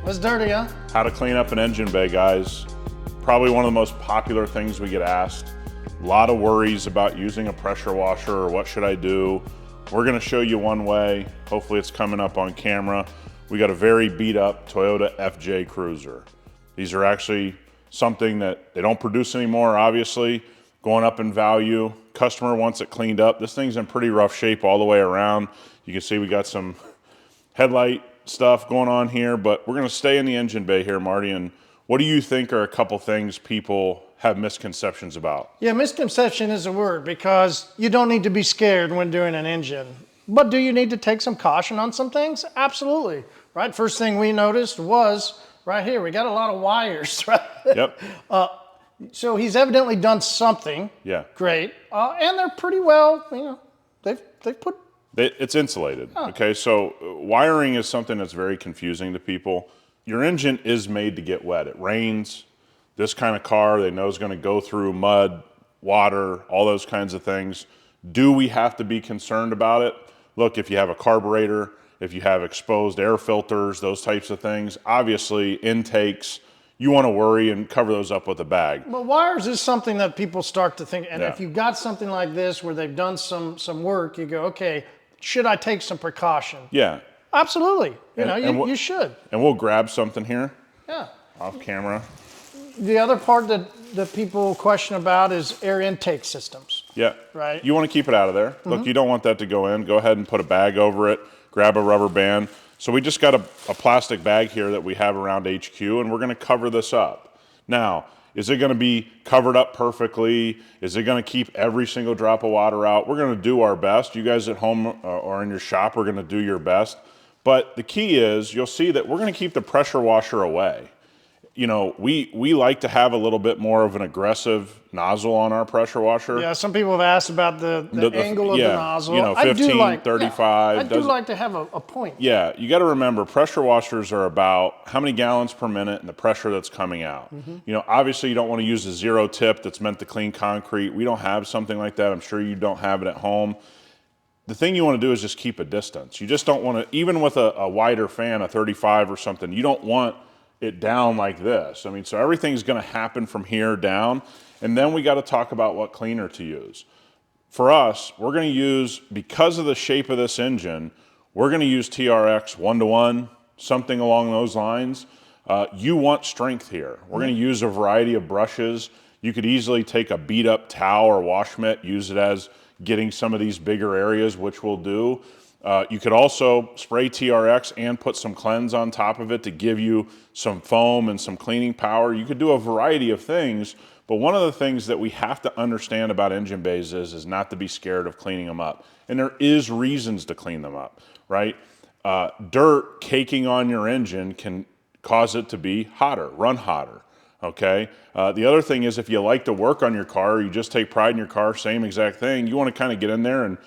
Was dirty, huh? How to clean up an engine bay, guys. Probably one of the most popular things we get asked. A lot of worries about using a pressure washer or what should I do. We're gonna show you one way. Hopefully it's coming up on camera. We got a very beat up Toyota FJ Cruiser. These are actually something that they don't produce anymore, obviously, going up in value. Customer wants it cleaned up. This thing's in pretty rough shape all the way around. You can see we got some headlight stuff going on here, but we're gonna stay in the engine bay here, Marty, and what do you think are a couple things people have misconceptions about? Yeah, misconception is a word because you don't need to be scared when doing an engine. But do you need to take some caution on some things? Absolutely, right? First thing we noticed was right here, we got a lot of wires, right? Yep. So he's evidently done something. Yeah. Great. And they're pretty well, they've put... It's insulated, okay? So wiring is something that's very confusing to people. Your engine is made to get wet. It rains. This kind of car, they know is gonna go through mud, water, all those kinds of things. Do we have to be concerned about it? Look, if you have a carburetor, if you have exposed air filters, those types of things, obviously intakes, you wanna worry and cover those up with a bag. But wires is something that people start to think, and if you've got something like this where they've done some work, you go, okay, should I take some precaution? Yeah. Absolutely. You should. And we'll grab something here. Yeah. Off camera. The other part that people question about is air intake systems. Yeah. Right. You want to keep it out of there. Look, you don't want that to go in. Go ahead and put a bag over it. Grab a rubber band. So we just got a plastic bag here that we have around HQ, and we're going to cover this up. Now, is it going to be covered up perfectly? Is it going to keep every single drop of water out? We're going to do our best. You guys at home or in your shop are going to do your best. But the key is you'll see that we're going to keep the pressure washer away. You know, we like to have a little bit more of an aggressive nozzle on our pressure washer. Yeah, some people have asked about the angle of the nozzle. You know, 15, 35. I do like to have a point. Yeah, you got to remember pressure washers are about how many gallons per minute and the pressure that's coming out. You know, obviously you don't want to use a zero tip that's meant to clean concrete. We don't have something like that. I'm sure you don't have it at home. The thing you want to do is just keep a distance. You just don't want to, even with a wider fan, a 35 or something, you don't want it down like this. I mean, so everything's going to happen from here down, and then we got to talk about what cleaner to use. For us, we're going to use, because of the shape of this engine, we're going to use TRX 1-to-1, something along those lines. You want strength here. We're going to use a variety of brushes. You could easily take a beat up towel or wash mitt, use it as getting some of these bigger areas, which we'll do. You could also spray TRX and put some cleanse on top of it to give you some foam and some cleaning power. You could do a variety of things, but one of the things that we have to understand about engine bays is not to be scared of cleaning them up. And there is reasons to clean them up, right? Dirt caking on your engine can cause it to be hotter, run hotter, okay? The other thing is if you like to work on your car, you just take pride in your car, same exact thing, you want to kind of get in there and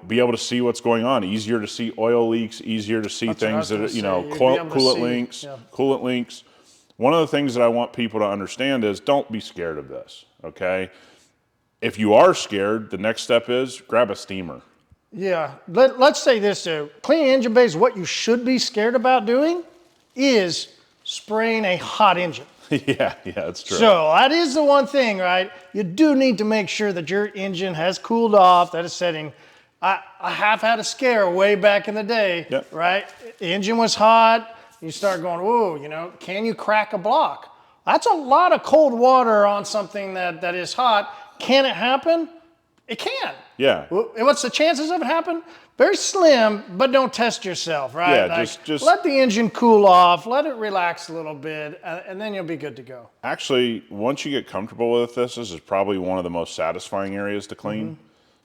be able to see what's going on. Easier to see oil leaks, easier to see things that, coolant leaks. One of the things that I want people to understand is don't be scared of this, okay? If you are scared, the next step is grab a steamer. Yeah, let's say this though. Cleaning engine bays, what you should be scared about doing is spraying a hot engine. Yeah, that's true. So that is the one thing, right? You do need to make sure that your engine has cooled off, that is setting. I have had a scare way back in the day, right? The engine was hot. You start going, whoa, can you crack a block? That's a lot of cold water on something that is hot. Can it happen? It can. Yeah. And what's the chances of it happening? Very slim, but don't test yourself, right? Yeah, just let the engine cool off, let it relax a little bit, and then you'll be good to go. Actually, once you get comfortable with this is probably one of the most satisfying areas to clean.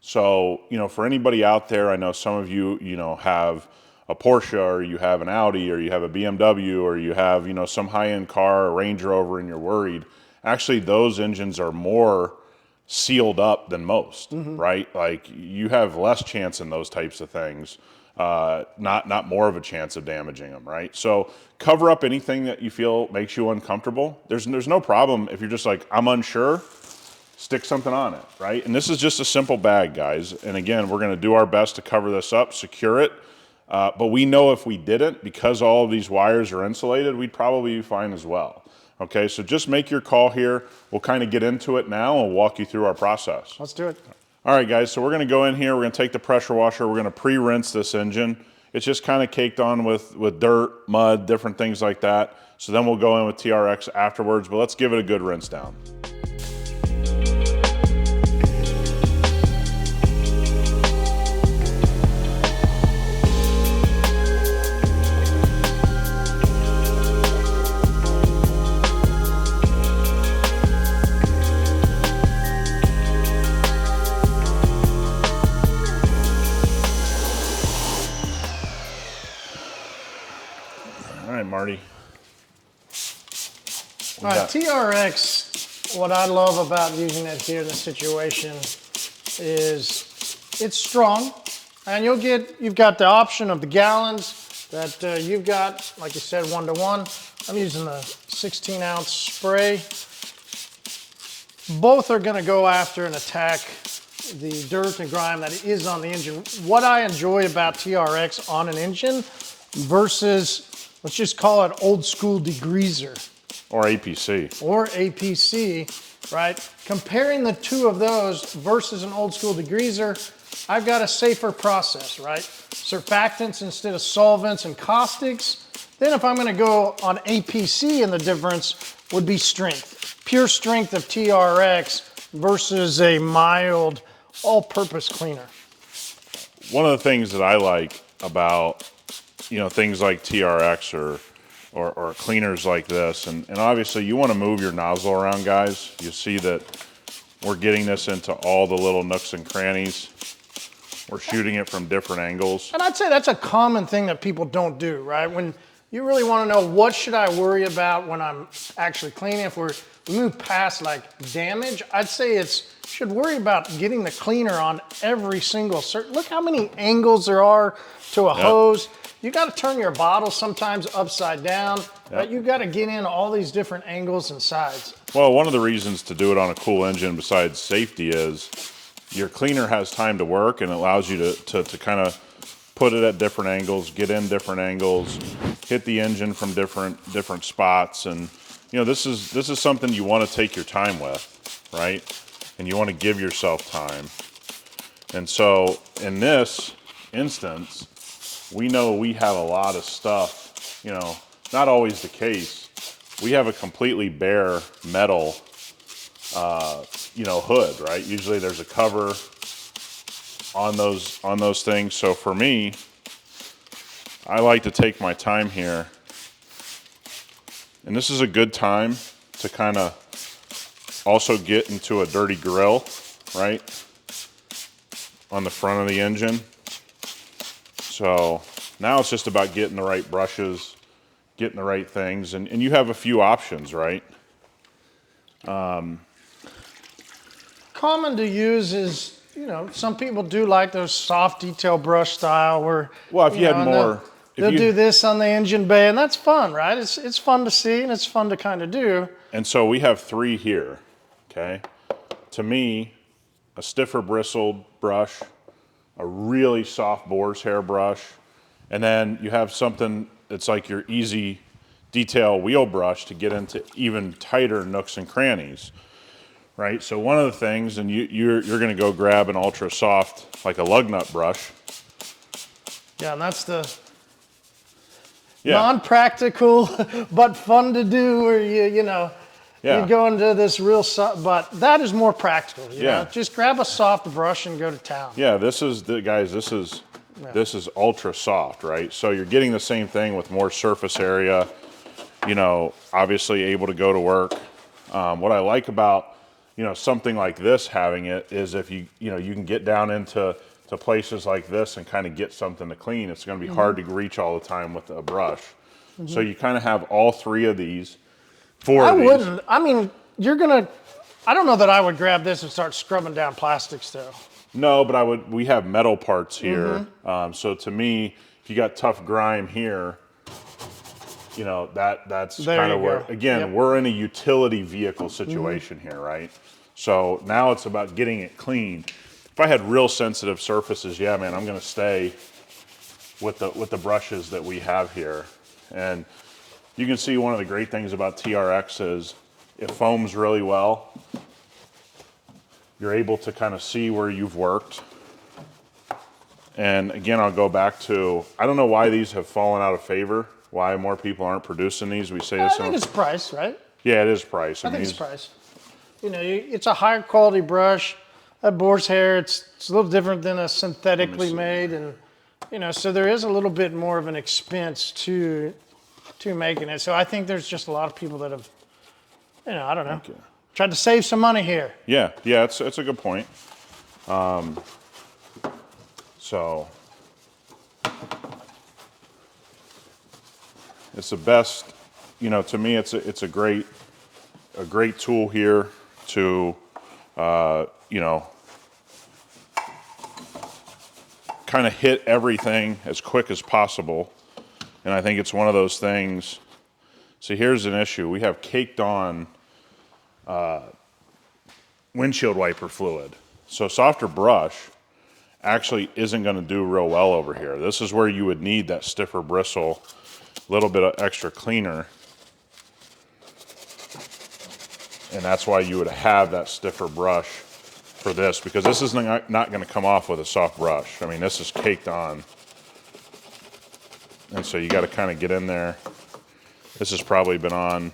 So, for anybody out there, I know some of you, have a Porsche or you have an Audi or you have a BMW or you have, some high-end car, a Range Rover, and you're worried. Actually, those engines are more sealed up than most, right? Like you have less chance in those types of things, not more of a chance of damaging them, right? So cover up anything that you feel makes you uncomfortable. There's no problem if you're just like, I'm unsure, stick something on it, right? And this is just a simple bag, guys. And again, we're gonna do our best to cover this up, secure it. But we know if we didn't, because all of these wires are insulated, we'd probably be fine as well. Okay, so just make your call here. We'll kind of get into it now and walk you through our process. Let's do it. All right, guys, so we're gonna go in here, we're gonna take the pressure washer, we're gonna pre-rinse this engine. It's just kind of caked on with dirt, mud, different things like that. So then we'll go in with TRX afterwards, but let's give it a good rinse down. All right, Marty. All right, TRX, what I love about using it here in this situation is it's strong, and you've got the option of the gallons that you've got, like you said, 1-to-1. I'm using the 16-ounce spray. Both are going to go after and attack the dirt and grime that is on the engine. What I enjoy about TRX on an engine versus, let's just call it old school degreaser. Or APC. Or APC, right? Comparing the two of those versus an old school degreaser, I've got a safer process, right? Surfactants instead of solvents and caustics. Then if I'm gonna go on APC, and the difference would be strength. Pure strength of TRX versus a mild all-purpose cleaner. One of the things that I like about, things like TRX or cleaners like this, and obviously you want to move your nozzle around, guys. You see that we're getting this into all the little nooks and crannies. We're shooting it from different angles. And I'd say that's a common thing that people don't do, right? When you really want to know what should I worry about when I'm actually cleaning, if we move past like damage, I'd say should worry about getting the cleaner on every single look how many angles there are to a hose. You got to turn your bottle sometimes upside down, right? You got to get in all these different angles and sides. Well, one of the reasons to do it on a cool engine besides safety is your cleaner has time to work, and it allows you to kind of put it at different angles, get in different angles, hit the engine from different spots. And this is something you want to take your time with, right? And you want to give yourself time. And so in this instance, we know we have a lot of stuff, not always the case. We have a completely bare metal, hood, right? Usually there's a cover on those things. So for me, I like to take my time here. And this is a good time to kind of also get into a dirty grill, right? On the front of the engine. So now it's just about getting the right brushes, getting the right things, and you have a few options, right? Common to use is, some people do like those soft detail brush style where, well, if you had more, they'll do this on the engine bay, and that's fun, right? It's fun to see, and it's fun to kind of do. And so we have 3 here, okay? To me, a stiffer bristled brush, a really soft boar's hair brush, and then you have something that's like your easy detail wheel brush to get into even tighter nooks and crannies, right? So one of the things, and you're gonna go grab an ultra soft, like a lug nut brush. Yeah, and that's the non-practical but fun to do, where you go into this real soft, but that is more practical. You know? Just grab a soft brush and go to town. Yeah, this is ultra soft, right? So you're getting the same thing with more surface area, obviously able to go to work. What I like about, something like this, having it, is if you can get down into places like this and kind of get something to clean. It's going to be hard to reach all the time with a brush. So you kind of have all 3 of these. 4 of these. Wouldn't. I mean, I don't know that I would grab this and start scrubbing down plastics though. No, but we have metal parts here. So to me, if you got tough grime here, that's kind of where, again, we're in a utility vehicle situation here, right? So now it's about getting it clean. If I had real sensitive surfaces, man, I'm going to stay with the brushes that we have here. And you can see one of the great things about TRX is it foams really well. You're able to kind of see where you've worked. And again, I'll go back to, I don't know why these have fallen out of favor, why more people aren't producing these. We say this. I think it's price, right? Yeah, it is price. I think it's price. You know, it's a higher quality brush. That boar's hair, it's a little different than a synthetically made, and you know, so there is a little bit more of an expense to making it. So I think there's just a lot of people that have, you know, I don't know, tried to save some money here. Yeah, it's a good point. So it's the best, you know, to me it's a great tool here to you know, kind of hit everything as quick as possible. And I think it's one of those things. So here's an issue. We have caked on windshield wiper fluid. So softer brush actually isn't going to do real well over here. This is where you would need that stiffer bristle, a little bit of extra cleaner. And that's why you would have that stiffer brush for this, because this is not going to come off with a soft brush. I mean, this is caked on. And so you got to kind of get in there. This has probably been on,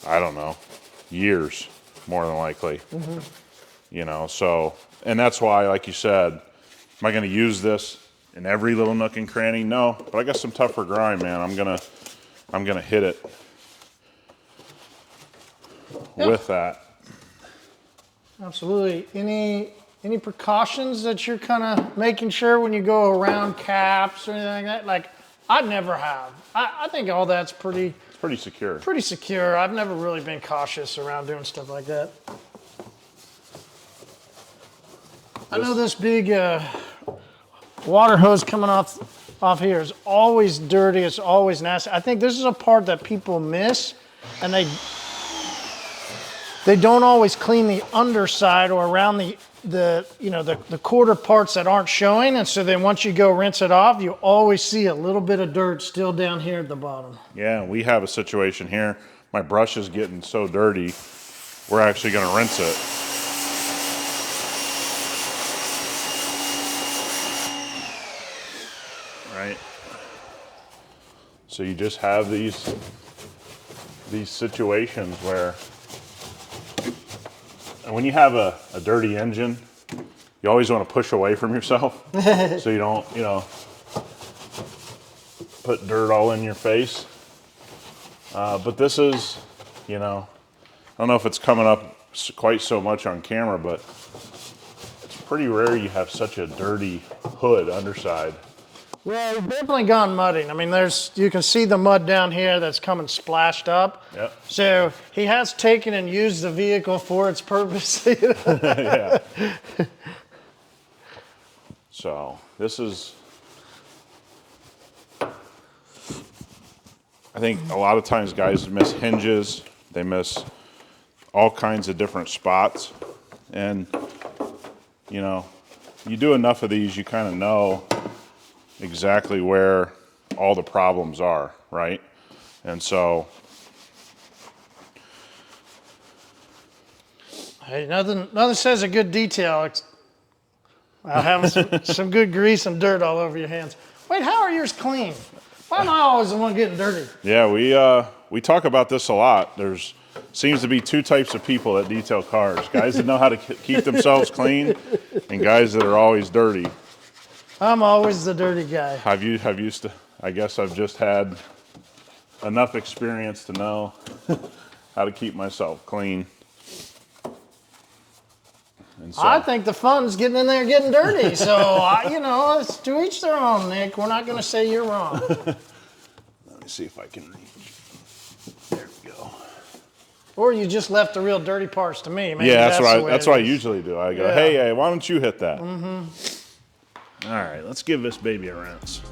I don't know, years, more than likely. You know, so, and that's why, like you said, am I going to use this in every little nook and cranny? No, but I got some tougher grime, man. I'm gonna hit it with that. Absolutely. Any precautions that you're kind of making sure when you go around caps or anything like that? Like, I never have. I think all that's pretty secure. Pretty secure. I've never really been cautious around doing stuff like that. I know this big water hose coming off here is always dirty. It's always nasty. I think this is a part that people miss, and they don't always clean the underside or around the quarter parts that aren't showing. And so then once you go rinse it off, you always see a little bit of dirt still down here at the bottom. Yeah, we have a situation here. My brush is getting so dirty, we're actually going to rinse it. Right. So you just have these situations where, and when you have a dirty engine, you always want to push away from yourself so you don't, you know, put dirt all in your face. But this is, you know, I don't know if it's coming up quite so much on camera, but it's pretty rare you have such a dirty hood underside. Well, we've definitely gone mudding. I mean, you can see the mud down here that's coming splashed up. Yep. So he has taken and used the vehicle for its purpose. Yeah. So this is, I think a lot of times guys miss hinges. They miss all kinds of different spots. And, you know, you do enough of these, you kind of know exactly where all the problems are, right? And so, hey, nothing says a good detail. Having some good grease and dirt all over your hands. Wait, how are yours clean? Why am I always the one getting dirty? Yeah, we talk about this a lot. There's seems to be two types of people that detail cars: guys that know how to keep themselves clean, and guys that are always dirty. I'm always the dirty guy. I guess I've just had enough experience to know how to keep myself clean. And so, I think the fun's getting in there getting dirty. So, it's to each their own, Nick. We're not going to say you're wrong. Let me see if I can reach. There we go. Or you just left the real dirty parts to me. Maybe yeah, that's what I usually do. I go, Yeah. hey, why don't you hit that? Mm-hmm. All right, let's give this baby a rinse.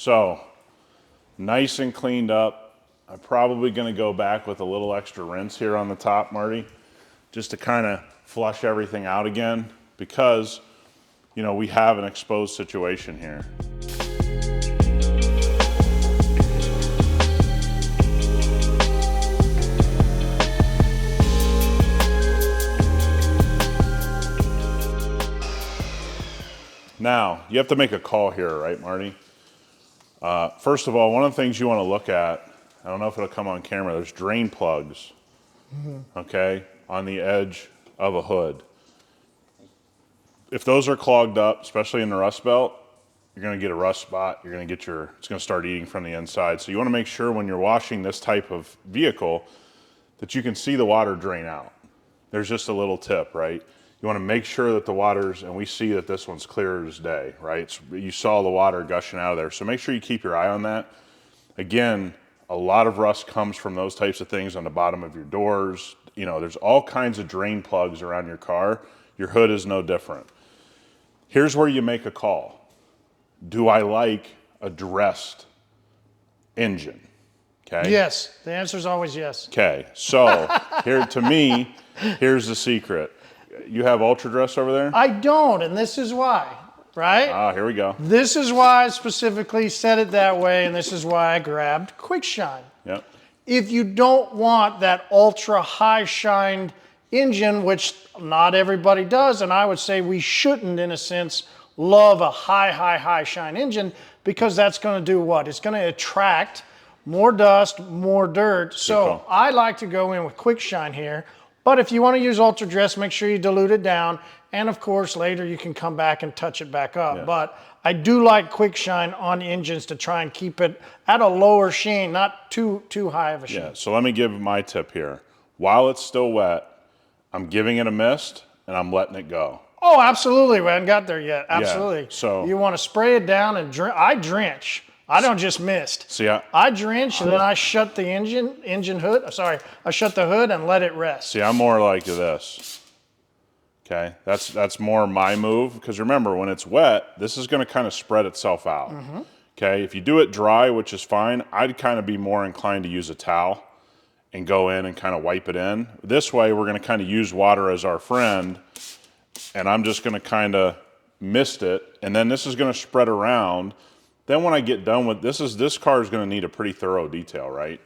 So, nice and cleaned up. I'm probably gonna go back with a little extra rinse here on the top, Marty, just to kind of flush everything out again, because, you know, we have an exposed situation here. Now, you have to make a call here, right, Marty? First of all, one of the things you want to look at, I don't know if it'll come on camera, there's drain plugs, okay, on the edge of a hood. If those are clogged up, especially in the rust belt, you're going to get a rust spot. You're going to get it's going to start eating from the inside. So you want to make sure when you're washing this type of vehicle that you can see the water drain out. There's just a little tip, right? You want to make sure that the water's, and we see that this one's clear as day, right? So you saw the water gushing out of there. So make sure you keep your eye on that. Again, a lot of rust comes from those types of things on the bottom of your doors. You know, there's all kinds of drain plugs around your car. Your hood is no different. Here's where you make a call. Do I like a dressed engine? Okay. Yes, the answer is always yes. Okay, so here, to me, here's the secret. You have Ultra Dress over there? I don't, and this is why, right? Ah, here we go. This is why I specifically said it that way, and this is why I grabbed Quick Shine. Yep. If you don't want that ultra high shined engine, which not everybody does, and I would say we shouldn't, in a sense, love a high shine engine, because that's going to do what? It's going to attract more dust, more dirt. So I like to go in with Quick Shine here. But if you want to use Ultra Dress, make sure you dilute it down. And of course, later you can come back and touch it back up. Yeah. But I do like Quick Shine on engines to try and keep it at a lower sheen, not too high of a sheen. Yeah, so let me give my tip here. While it's still wet, I'm giving it a mist and I'm letting it go. Oh, absolutely. We haven't got there yet. Absolutely. Yeah, so you want to spray it down and I drench. I don't just mist. See, I drench and then I shut the engine hood. Sorry, I shut the hood and let it rest. See, I'm more like this. Okay, that's more my move, because remember, when it's wet, this is going to kind of spread itself out. Okay, if you do it dry, which is fine, I'd kind of be more inclined to use a towel and go in and kind of wipe it in. This way, we're going to kind of use water as our friend, and I'm just going to kind of mist it, and then this is going to spread around. Then when I get done with this car is going to need a pretty thorough detail, right?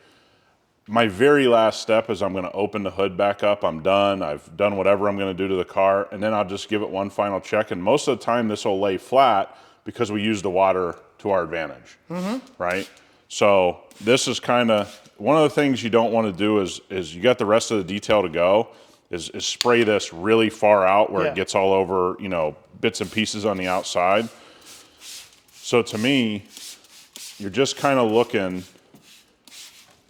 My very last step is I'm going to open the hood back up. I'm done. I've done whatever I'm going to do to the car, and then I'll just give it one final check. And most of the time, this will lay flat because we use the water to our advantage, right? So this is kind of one of the things you don't want to do is you got the rest of the detail to go. Is spray this really far out where it gets all over, you know, bits and pieces on the outside. So to me, you're just kind of looking,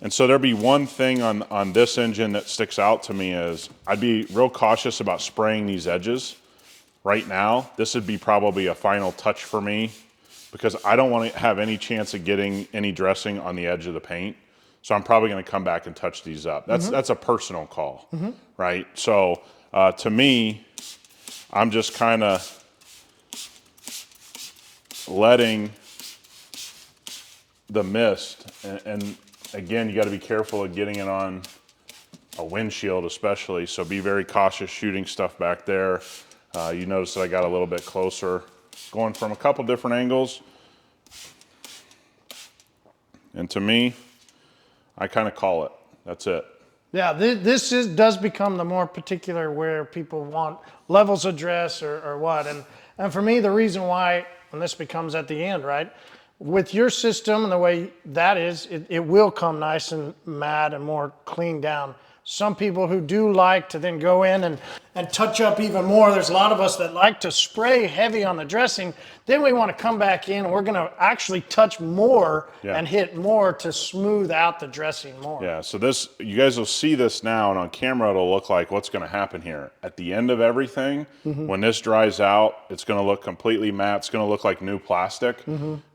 and so there'd be one thing on this engine that sticks out to me is I'd be real cautious about spraying these edges. Right now, this would be probably a final touch for me, because I don't want to have any chance of getting any dressing on the edge of the paint. So I'm probably going to come back and touch these up. That's a personal call, right? So to me, I'm just kind of letting the mist, and again, you got to be careful of getting it on a windshield especially, so be very cautious shooting stuff back there. You notice that I got a little bit closer, going from a couple different angles, and to me, I kind of call it. That's it. Yeah, this does become the more particular where people want levels of dress or what, and for me, the reason why, and this becomes at the end, right? With your system and the way that is, it will come nice and matte and more cleaned down. Some people who do like to then go in and touch up even more, there's a lot of us that like to spray heavy on the dressing. Then we want to come back in and we're going to actually touch more and hit more to smooth out the dressing more. Yeah, so this, you guys will see this now, and on camera it'll look like what's going to happen here. At the end of everything, when this dries out, it's going to look completely matte. It's going to look like new plastic.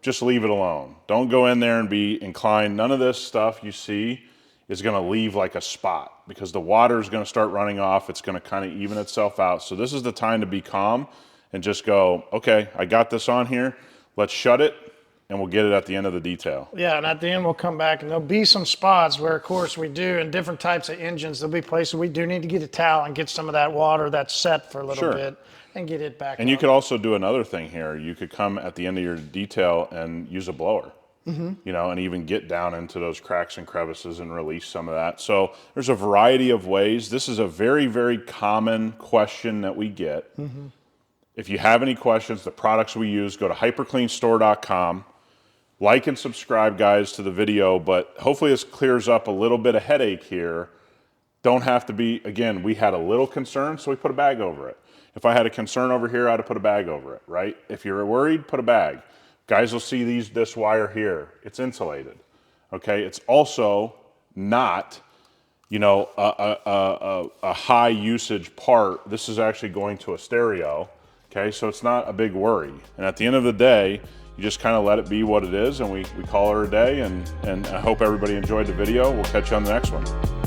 Just leave it alone. Don't go in there and be inclined. None of this stuff you see is going to leave like a spot, because the water is going to start running off. It's going to kind of even itself out. So this is the time to be calm and just go, okay, I got this on here. Let's shut it. and we'll get it at the end of the detail. Yeah, and at the end we'll come back, and there'll be some spots where, of course, we do in different types of engines. There'll be places we do need to get a towel and get some of that water that's set for a little bit and get it back. And you could also do another thing here. You could come at the end of your detail and use a blower. You know, and even get down into those cracks and crevices and release some of that. So there's a variety of ways. This is a very, very common question that we get. If you have any questions, the products we use, go to hypercleanstore.com. Like and subscribe, guys, to the video, but hopefully this clears up a little bit of headache here. Don't have to be, again, we had a little concern, so we put a bag over it. If I had a concern over here, I'd have put a bag over it, right? If you're worried, put a bag. Guys will see this wire here. It's insulated, okay? It's also not, you know, a high usage part. This is actually going to a stereo, okay? So it's not a big worry. And at the end of the day, you just kind of let it be what it is, and we call her a day, and I hope everybody enjoyed the video. We'll catch you on the next one.